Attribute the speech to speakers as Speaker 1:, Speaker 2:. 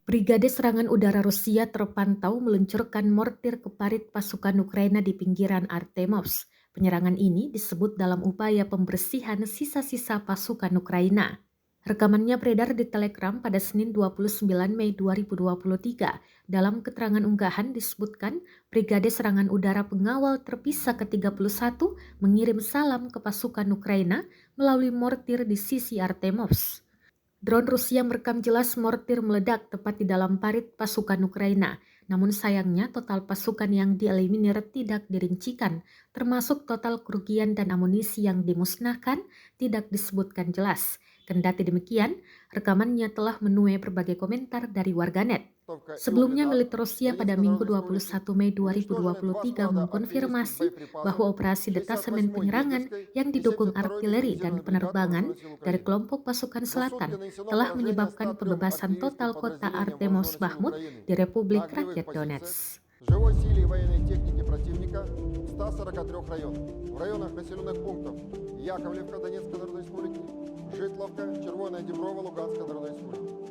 Speaker 1: Brigade Serangan Udara Rusia terpantau meluncurkan mortir ke parit pasukan Ukraina di pinggiran Artemovsk. Penyerangan ini disebut dalam upaya pembersihan sisa-sisa pasukan Ukraina. Rekamannya beredar di Telegram pada Senin 29 Mei 2023. Dalam keterangan unggahan disebutkan Brigade Serangan Udara Pengawal Terpisah ke-31 mengirim salam ke pasukan Ukraina melalui mortir di sisi Artemovsk. Drone Rusia merekam jelas mortir meledak tepat di dalam parit pasukan Ukraina. Namun sayangnya total pasukan yang dieliminir tidak dirincikan, termasuk total kerugian dan amunisi yang dimusnahkan tidak disebutkan jelas. Kendati demikian, rekamannya telah menuai berbagai komentar dari warganet. Sebelumnya, militer Rusia pada Minggu 21 Mei 2023 mengkonfirmasi bahwa operasi detasemen penyerangan yang didukung artileri dan penerbangan dari kelompok pasukan selatan telah menyebabkan pembebasan total kota Artemovsk Bakhmut di Republik Rakyat Donetsk.
Speaker 2: Живой силе и военной техники противника в 143 районах. В районах населенных пунктов Яковлевка Донецкой Народной Республики, Житловка, Червоная Деброва Луганской Народной Республики.